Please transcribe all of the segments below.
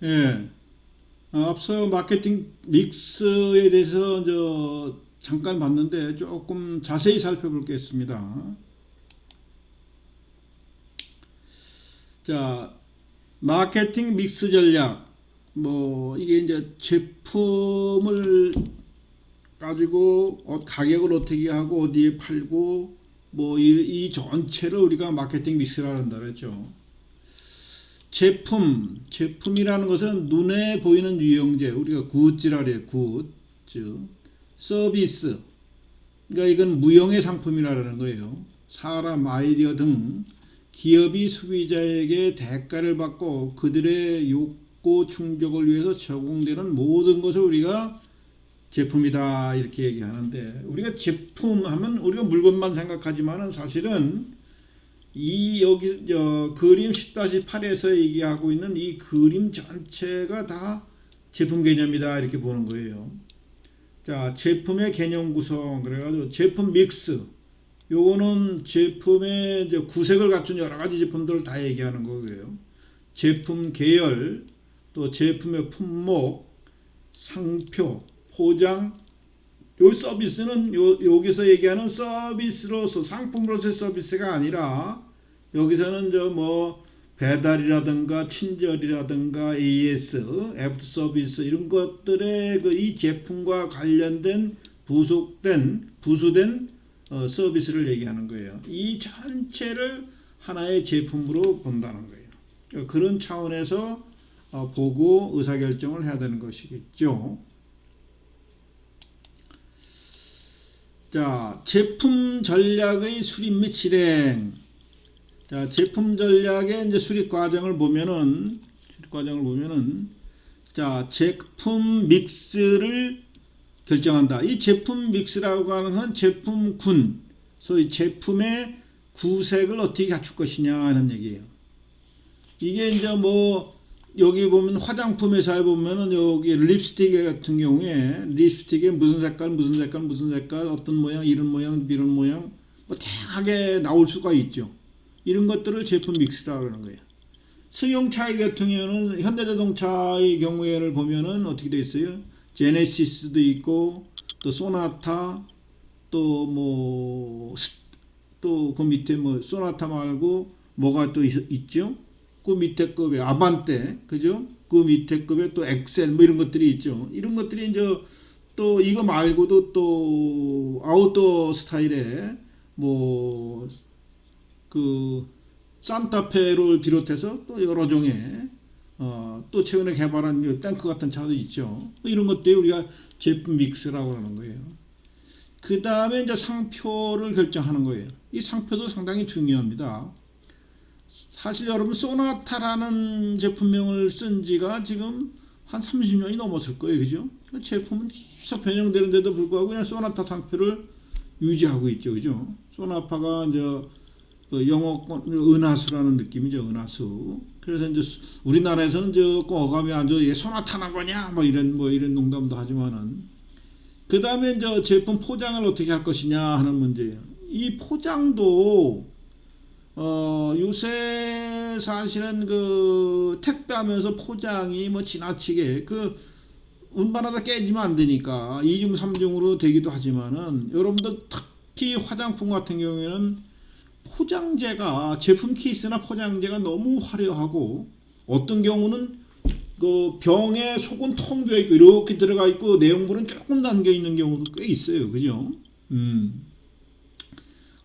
예. 앞서 마케팅 믹스에 대해서 잠깐 봤는데 조금 자세히 살펴보겠습니다. 자, 마케팅 믹스 전략. 이게 이제 제품을 가지고 가격을 어떻게 하고 어디에 팔고 이 전체를 우리가 마케팅 믹스라고 한다 그랬죠. 제품이라는 것은 눈에 보이는 유형제, 우리가 굿즈라 그래요. 굿즈. 서비스, 그러니까 이건 무형의 상품이라는 거예요. 사람, 아이디어 등 기업이 소비자에게 대가를 받고 그들의 욕구 충족을 위해서 제공되는 모든 것을 우리가 제품이다 이렇게 얘기하는데, 우리가 제품 하면 우리가 물건만 생각하지만은 사실은 여기 그림 10-8에서 얘기하고 있는 이 그림 전체가 다 제품 개념이다 이렇게 보는 거예요. 자, 제품의 개념 구성, 그래가지고 제품 믹스, 요거는 제품의 이제 구색을 갖춘 여러 가지 제품들을 다 얘기하는 거고요. 제품 계열, 또 제품의 품목, 상표, 포장, 요 서비스는 여기서 얘기하는 서비스로서 상품으로서의 서비스가 아니라 여기서는 배달이라든가 친절이라든가 AS, 애프터 서비스 이런 것들의 이 제품과 관련된 부수된 서비스를 얘기하는 거예요. 이 전체를 하나의 제품으로 본다는 거예요. 그런 차원에서 보고 의사결정을 해야 되는 것이겠죠. 자, 제품 전략의 수립 및 실행. 자, 제품 전략의 이제 수립 과정을 보면은, 자, 제품 믹스를 결정한다. 이 제품 믹스라고 하는 건 제품군, 소위 제품의 구색을 어떻게 갖출 것이냐 하는 얘기예요. 이게 이제 여기 보면 화장품 회사에 보면은 여기 립스틱 같은 경우에 립스틱에 무슨 색깔 어떤 모양 이런 모양 다양하게 나올 수가 있죠. 이런 것들을 제품 믹스라고 하는 거예요. 승용차의 같은 경우는 현대자동차의 경우에를 보면은 어떻게 돼 있어요? 제네시스도 있고 또 소나타 또 그 밑에 소나타 말고 뭐가 또 있죠? 그 밑에 급에 아반떼, 그죠? 그 밑에 급에 또 엑셀 이런 것들이 있죠. 이런 것들이 이제 또 이거 말고도 또 아웃도어 스타일의 그 산타페를 비롯해서 또 여러 종의 또 최근에 개발한 탱크 같은 차도 있죠. 이런 것들이 우리가 제품 믹스라고 하는 거예요. 그 다음에 이제 상표를 결정하는 거예요. 이 상표도 상당히 중요합니다. 사실 여러분 소나타라는 제품명을 쓴 지가 지금 한 30년이 넘었을 거예요. 그죠? 제품은 계속 변형되는데도 불구하고 그냥 소나타 상표를 유지하고 있죠. 그죠? 소나타가 이제 영어권 은하수라는 느낌이죠. 은하수. 그래서 이제 우리나라에서는 조금 어감이 안 좋아. 이게 소나타나 거냐? 이런 농담도 하지만은, 그 다음에 이제 제품 포장을 어떻게 할 것이냐 하는 문제예요. 이 포장도 요새 사실은 그 택배하면서 포장이 지나치게 운반하다 깨지면 안 되니까 2중 3중으로 되기도 하지만은, 여러분들 특히 화장품 같은 경우에는 포장재가 제품 케이스나 포장재가 너무 화려하고, 어떤 경우는 그 병에 속은 텅 비어 있고 이렇게 들어가 있고 내용물은 조금 담겨 있는 경우도 꽤 있어요. 그죠?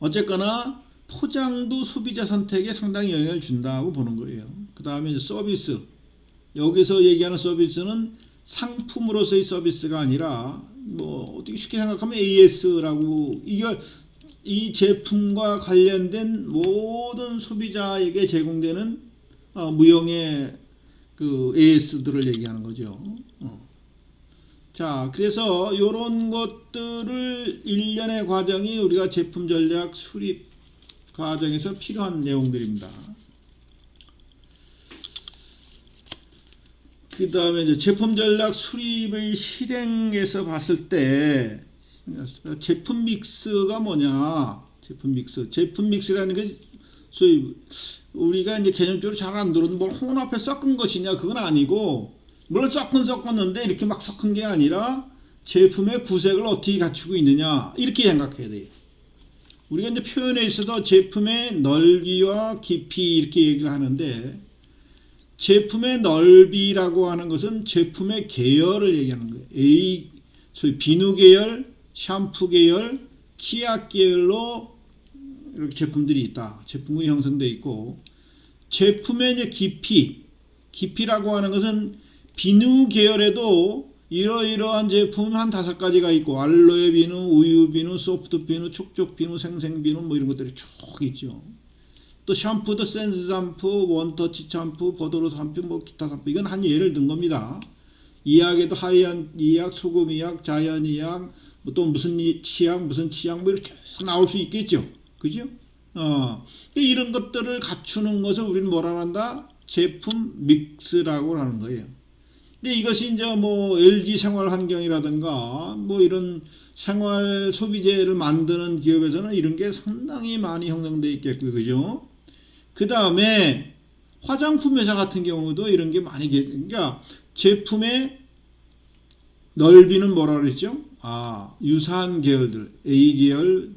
어쨌거나 포장도 소비자 선택에 상당히 영향을 준다고 보는 거예요. 그 다음에 이제 서비스. 여기서 얘기하는 서비스는 상품으로서의 서비스가 아니라 어떻게 쉽게 생각하면 AS라고, 이게 이 제품과 관련된 모든 소비자에게 제공되는 무형의 그 AS들을 얘기하는 거죠. 자, 그래서 이런 것들을 일련의 과정이 우리가 제품 전략 수립 과정에서 필요한 내용들입니다. 그 다음에 이제 제품 전략 수립의 실행에서 봤을 때 제품 믹스가 뭐냐? 제품 믹스라는 게 소위 우리가 이제 개념적으로 잘 안 들어도 뭘 혼합해 섞은 것이냐 그건 아니고, 물론 섞었는데 이렇게 막 섞은 게 아니라 제품의 구색을 어떻게 갖추고 있느냐 이렇게 생각해야 돼요. 우리가 이제 표현에 있어서 제품의 넓이와 깊이 이렇게 얘기를 하는데, 제품의 넓이라고 하는 것은 제품의 계열을 얘기하는 거예요. 소위 비누 계열, 샴푸 계열, 치약 계열로 이렇게 제품들이 있다. 제품군이 형성되어 있고, 제품의 이제 깊이라고 하는 것은 비누 계열에도 이러이러한 제품 한 5가지가 있고, 알로에 비누, 우유 비누, 소프트 비누, 촉촉 비누, 생생 비누 뭐 이런 것들이 쭉 있죠. 또 샴푸도 센스 샴푸, 원터치 샴푸, 버더로 샴푸, 뭐 기타 샴푸, 이건 한 예를 든 겁니다. 이약에도 하이안 이약, 소금 이약, 자연 이약, 뭐 또 무슨 치약, 무슨 치약 뭐 이렇게 쭉 나올 수 있겠죠. 그죠? 이런 것들을 갖추는 것을 우리는 뭐라 한다? 제품 믹스라고 하는 거예요. 근데 이것이 이제 뭐 LG 생활 환경이라든가 뭐 이런 생활 소비재를 만드는 기업에서는 이런 게 상당히 많이 형성되어 있겠고요. 그죠? 그 다음에 화장품 회사 같은 경우도 이런 게 많이, 그러니까 제품의 넓이는 뭐라 그랬죠? 유사한 계열들, A 계열.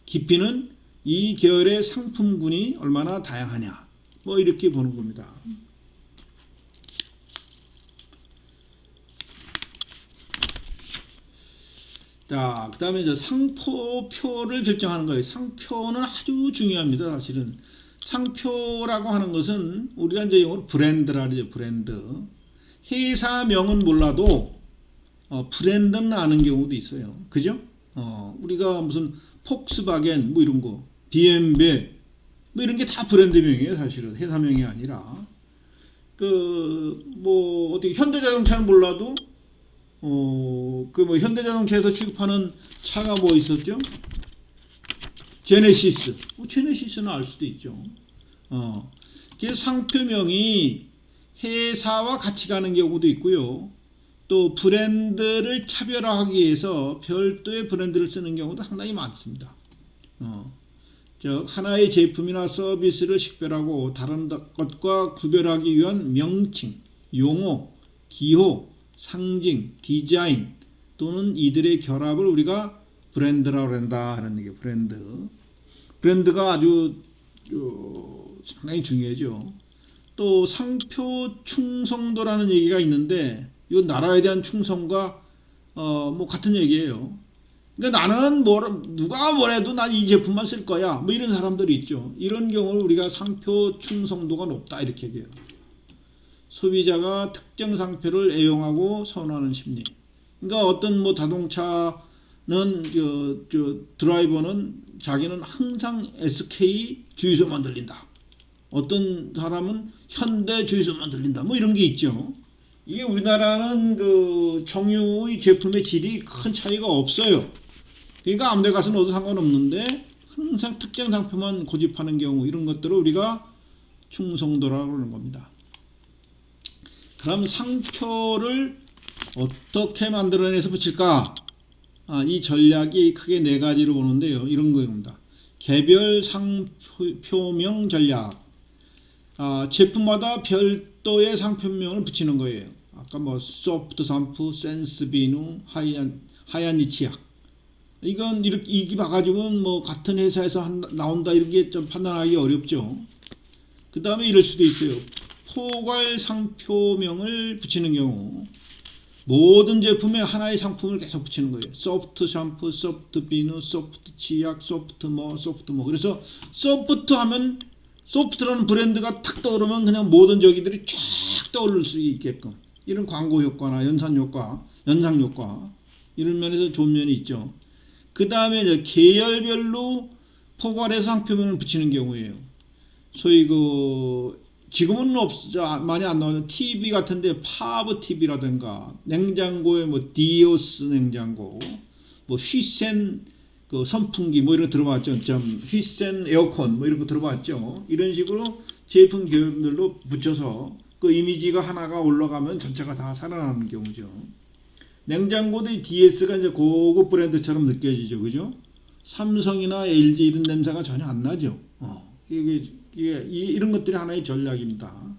깊이는 이 계열의 상품군이 얼마나 다양하냐. 뭐 이렇게 보는 겁니다. 자, 그 다음에 이제 상표를 결정하는 거예요. 상표는 아주 중요합니다. 사실은. 상표라고 하는 것은 우리가 이제 영어로 브랜드라 그러죠. 브랜드. 회사명은 몰라도 브랜드는 아는 경우도 있어요. 그죠? 우리가 무슨 폭스바겐 뭐 이런 거, BMW 뭐 이런 게 다 브랜드명이에요. 사실은 회사명이 아니라. 뭐 어떻게 현대자동차는 몰라도 뭐 현대자동차에서 취급하는 차가 뭐 있었죠? 제네시스. 제네시스는 알 수도 있죠. 그래서 상표명이 회사와 같이 가는 경우도 있고요. 또 브랜드를 차별화하기 위해서 별도의 브랜드를 쓰는 경우도 상당히 많습니다. 즉 하나의 제품이나 서비스를 식별하고 다른 것과 구별하기 위한 명칭, 용어, 기호, 상징, 디자인 또는 이들의 결합을 우리가 브랜드라고 한다 하는 게 브랜드. 브랜드가 아주 상당히 중요하죠. 또 상표 충성도라는 얘기가 있는데, 이 나라에 대한 충성과 뭐 같은 얘기예요. 그러니까 나는 누가 뭐래도 난 이 제품만 쓸 거야. 뭐 이런 사람들이 있죠. 이런 경우를 우리가 상표 충성도가 높다 이렇게 얘기해요. 소비자가 특정 상표를 애용하고 선호하는 심리. 그러니까 어떤 뭐 자동차는 드라이버는 자기는 항상 SK 주유소만 들린다. 어떤 사람은 현대 주유소만 들린다. 뭐 이런 게 있죠. 이게 우리나라는 정유의 제품의 질이 큰 차이가 없어요. 그러니까 아무 데 가서 넣어도 상관없는데 항상 특정 상표만 고집하는 경우, 이런 것들을 우리가 충성도라고 그러는 겁니다. 그럼 상표를 어떻게 만들어내서 붙일까? 이 전략이 크게 4가지로 보는데요. 이런 거입니다. 개별 상표명 전략. 제품마다 별도의 상표명을 붙이는 거예요. 아까 뭐 소프트 샴푸, 센스 비누, 하얀 치약. 이건 이렇게 봐가지고는 뭐 같은 회사에서 나온다 이렇게 좀 판단하기 어렵죠. 그 다음에 이럴 수도 있어요. 포괄 상표명을 붙이는 경우, 모든 제품에 하나의 상품을 계속 붙이는 거예요. 소프트 샴푸, 소프트 비누, 소프트 치약, 소프트 뭐. 그래서 소프트 하면, 소프트라는 브랜드가 탁 떠오르면 그냥 모든 저기들이 쫙 떠오를 수 있게끔, 이런 광고 효과나 연상 효과 이런 면에서 좋은 면이 있죠. 그 다음에 계열별로 포괄해서 상표명을 붙이는 경우에요. 소위 지금은 많이 안 나오는 TV 같은데 파브 TV라든가, 냉장고에 뭐 디오스 냉장고, 뭐 휘센 선풍기 뭐 이런 거 들어봤죠. 휘센 에어컨 뭐 이런 거 들어봤죠. 이런 식으로 제품 계열별로 붙여서 그 이미지가 하나가 올라가면 전체가 다 살아나는 경우죠. 냉장고도 DS가 이제 고급 브랜드처럼 느껴지죠. 그죠? 삼성이나 LG 이런 냄새가 전혀 안 나죠. 이런 것들이 하나의 전략입니다.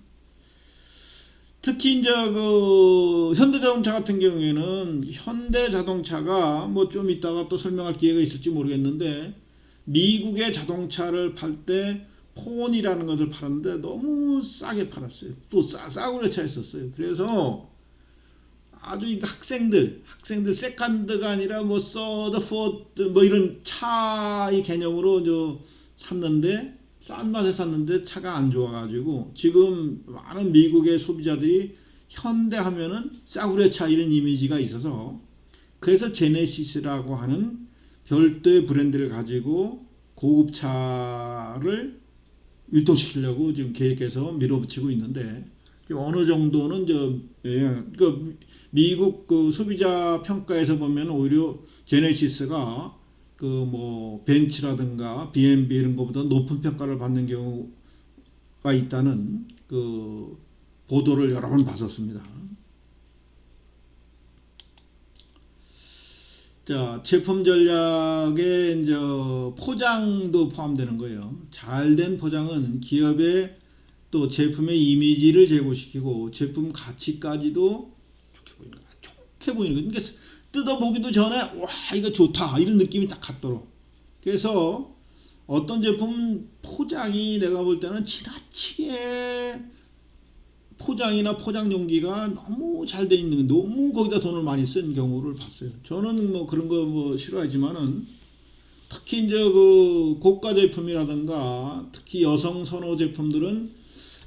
특히 이제 그 현대자동차 같은 경우에는 현대자동차가 뭐 좀 이따가 또 설명할 기회가 있을지 모르겠는데 미국의 자동차를 팔 때 폰이라는 것을 팔았는데 너무 싸게 팔았어요. 또 싸구려 차였었어요. 그래서 아주 학생들 세컨드가 아니라 뭐 서드, 포드 뭐 이런 차의 개념으로 샀는데 싼 맛에 샀는데 차가 안 좋아가지고 지금 많은 미국의 소비자들이 현대 하면은 싸구려 차 이런 이미지가 있어서 그래서 제네시스라고 하는 별도의 브랜드를 가지고 고급차를 유통시키려고 지금 계획해서 밀어붙이고 있는데 어느 정도는 그 미국 그 소비자 평가에서 보면 오히려 제네시스가 그 뭐 벤츠라든가 B&B 이런 것보다 높은 평가를 받는 경우가 있다는 그 보도를 여러 번 봤었습니다. 자, 제품 전략에 이제 포장도 포함되는 거예요. 잘된 포장은 기업의 또 제품의 이미지를 제고시키고 제품 가치까지도 좋게 보이는 거예요. 그러니까 뜯어보기도 전에 와 이거 좋다 이런 느낌이 딱 갔도록. 그래서 어떤 제품 포장이 내가 볼 때는 지나치게 포장이나 포장 용기가 너무 잘 돼 있는, 너무 거기다 돈을 많이 쓴 경우를 봤어요. 저는 뭐 그런 거 뭐 싫어하지만은 특히 이제 그 고가 제품이라든가 특히 여성 선호 제품들은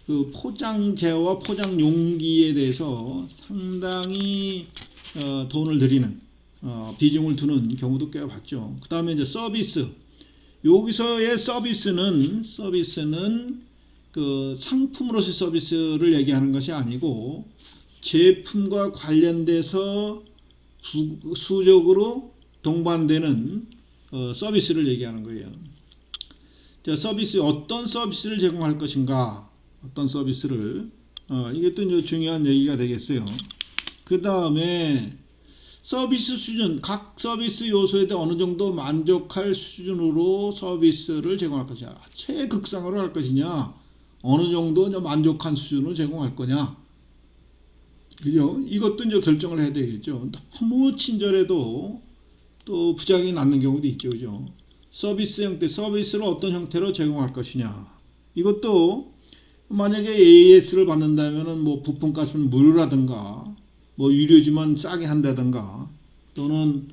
그 포장재와 포장 용기에 대해서 상당히 돈을 들이는 비중을 두는 경우도 꽤 봤죠. 그 다음에 이제 서비스. 여기서의 서비스는 그 상품으로서의 서비스를 얘기하는 것이 아니고 제품과 관련돼서 수적으로 동반되는 서비스를 얘기하는 거예요. 자, 서비스 어떤 서비스를 제공할 것인가, 어떤 서비스를 이게 또 이제 중요한 얘기가 되겠어요. 그 다음에 서비스 수준, 각 서비스 요소에 대해 어느 정도 만족할 수준으로 서비스를 제공할 것이냐, 최극상으로 할 것이냐, 어느 정도 만족한 수준으로 제공할 거냐, 그죠? 이것도 이제 결정을 해야 되겠죠. 너무 친절해도 또 부작용이 남는 경우도 있죠, 그죠? 서비스 형태, 서비스를 어떤 형태로 제공할 것이냐, 이것도 만약에 AS를 받는다면은 뭐 부품값은 무료라든가 뭐 유료지만 싸게 한다든가 또는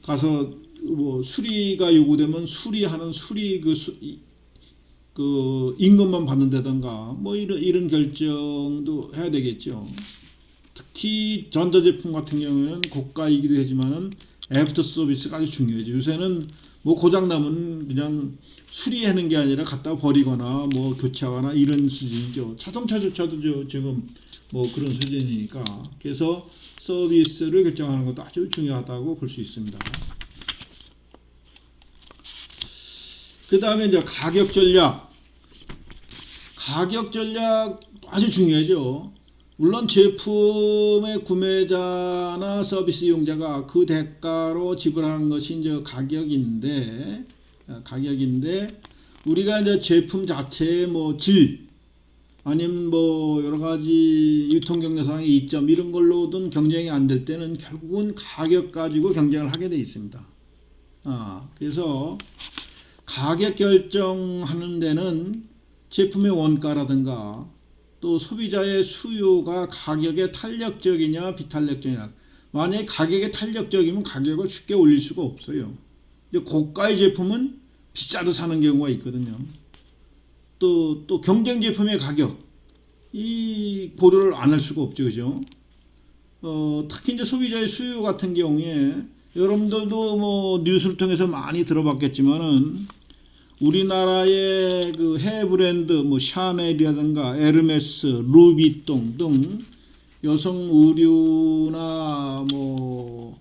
가서 뭐 수리가 요구되면 수리하는 수리 그 임금만 받는다든가 뭐 이런 결정도 해야 되겠죠. 특히 전자제품 같은 경우에는 고가이기도 하지만은 애프터 서비스가 아주 중요하죠. 요새는 뭐 고장 나면 그냥 수리하는 게 아니라 갖다 버리거나 뭐 교체하거나 이런 수준이죠. 자동차조차도 지금 뭐 그런 수준이니까. 그래서 서비스를 결정하는 것도 아주 중요하다고 볼 수 있습니다. 그 다음에 이제 가격 전략. 가격 전략 아주 중요하죠. 물론 제품의 구매자나 서비스 이용자가 그 대가로 지불하는 것이 이제 가격인데 우리가 이제 제품 자체의 뭐 질 아니면 뭐 여러 가지 유통 경제상의 이점 이런 걸로든 경쟁이 안 될 때는 결국은 가격 가지고 경쟁을 하게 돼 있습니다. 그래서 가격 결정하는 데는 제품의 원가라든가 또 소비자의 수요가 가격에 탄력적이냐 비탄력적이냐. 만약에 가격에 탄력적이면 가격을 쉽게 올릴 수가 없어요. 이제 고가의 제품은 비싸도 사는 경우가 있거든요. 또 경쟁 제품의 가격 이 고려를 안 할 수가 없죠, 그죠? 특히 이제 소비자의 수요 같은 경우에 여러분들도 뭐 뉴스를 통해서 많이 들어봤겠지만은 우리나라의 그 해외 브랜드 뭐 샤넬이라든가 에르메스, 루비통 등 여성 의류나 뭐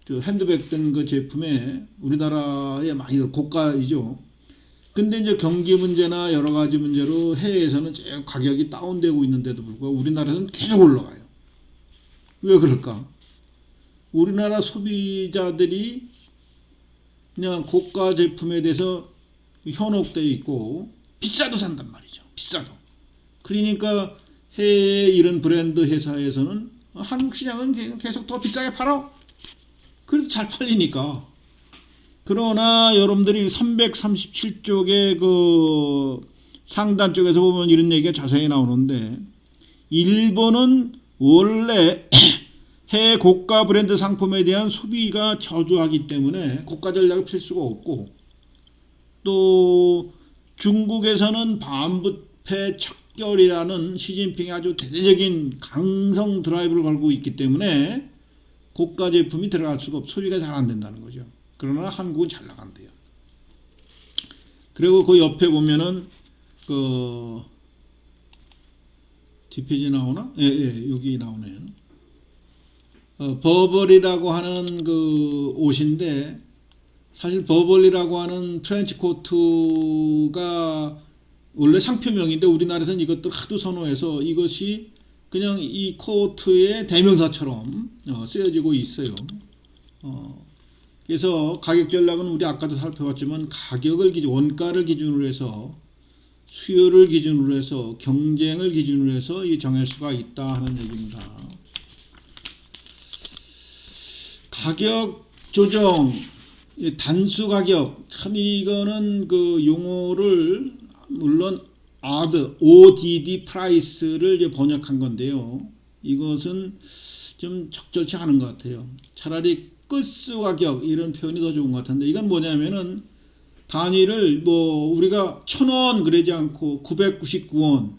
핸드백 등 그 제품에 우리나라에 많이 고가이죠. 근데 이제 경기 문제나 여러 가지 문제로 해외에서는 가격이 다운되고 있는데도 불구하고 우리나라에서는 계속 올라가요. 왜 그럴까? 우리나라 소비자들이 그냥 고가 제품에 대해서 현혹되어 있고 비싸도 산단 말이죠. 비싸도. 그러니까 해외 이런 브랜드 회사에서는 한국 시장은 계속 더 비싸게 팔아. 그래도 잘 팔리니까. 그러나 여러분들이 337쪽의 그 상단 쪽에서 보면 이런 얘기가 자세히 나오는데, 일본은 원래 해외 고가 브랜드 상품에 대한 소비가 저조하기 때문에 고가 전략을 펼 수가 없고, 또 중국에서는 반부패 척결이라는 시진핑이 아주 대대적인 강성 드라이브를 걸고 있기 때문에 고가 제품이 들어갈 수가 없고 소비가 잘 안 된다는 거죠. 그러나 한국은 잘 나간대요. 그리고 그 옆에 보면은 그 뒷페이지 나오나? 예, 여기 나오네요. 버벌이라고 하는 그 옷인데, 사실 버벌이라고 하는 트렌치 코트가 원래 상표명인데 우리나라에서는 이것들 하도 선호해서 이것이 그냥 이 코트의 대명사처럼 쓰여지고 있어요. 그래서 가격 전략은 우리 아까도 살펴봤지만 가격을 원가를 기준으로 해서 수요를 기준으로 해서 경쟁을 기준으로 해서 이 정할 수가 있다 하는 얘기입니다. 가격 조정, 단수 가격, 참 이거는 그 용어를 물론 ODD 프라이스를 이제 번역한 건데요. 이것은 좀 적절치 않은 것 같아요. 차라리 끝수 가격 이런 표현이 더 좋은 것 같은데, 이건 뭐냐면은 단위를 뭐 우리가 1,000원 그러지 않고 999원,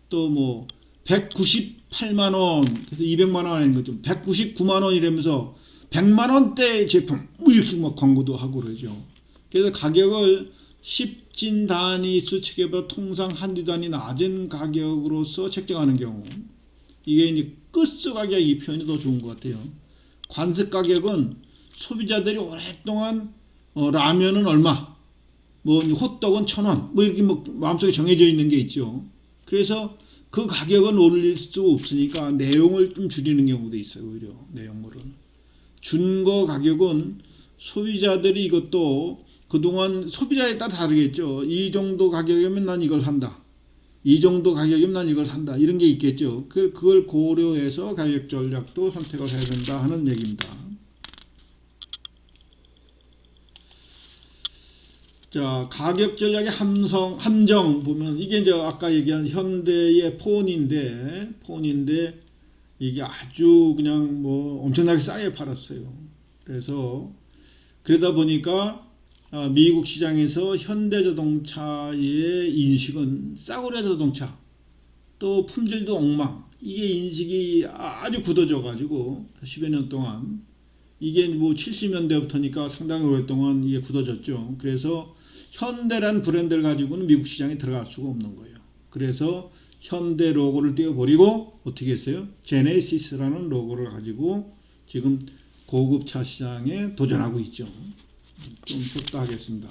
또 뭐 198만원, 그래서 200만원 하는 거죠. 199만원 이러면서 100만원대 제품 뭐 이렇게 막 광고도 하고 그러죠. 그래서 가격을 10진 단위 수 체계보다 통상 한두 단위 낮은 가격으로서 책정하는 경우, 이게 이제 끝수 가격, 이 표현이 더 좋은 것 같아요. 관습 가격은 소비자들이 오랫동안 라면은 얼마, 뭐 호떡은 1,000원, 뭐 이렇게 뭐 마음속에 정해져 있는 게 있죠. 그래서 그 가격은 올릴 수 없으니까 내용을 좀 줄이는 경우도 있어요. 오히려 내용물은. 준거 가격은 소비자들이 이것도 그동안 소비자에 따라 다르겠죠. 이 정도 가격이면 난 이걸 산다. 이 정도 가격이면 난 이걸 산다. 이런 게 있겠죠. 그걸 고려해서 가격 전략도 선택을 해야 된다 하는 얘기입니다. 자, 가격 전략의 함정 보면 이게 이제 아까 얘기한 현대의 폰인데 이게 아주 그냥 뭐 엄청나게 싸게 팔았어요. 그래서 그러다 보니까 미국 시장에서 현대자동차의 인식은 싸구려 자동차, 또 품질도 엉망, 이게 인식이 아주 굳어져 가지고 10여 년 동안, 이게 뭐 70년대부터니까 상당히 오랫동안 이게 굳어졌죠. 그래서 현대란 브랜드를 가지고는 미국 시장에 들어갈 수가 없는 거예요. 그래서 현대 로고를 떼어버리고 어떻게 했어요? 제네시스라는 로고를 가지고 지금 고급차 시장에 도전하고 있죠. 좀 쉬었다 하겠습니다.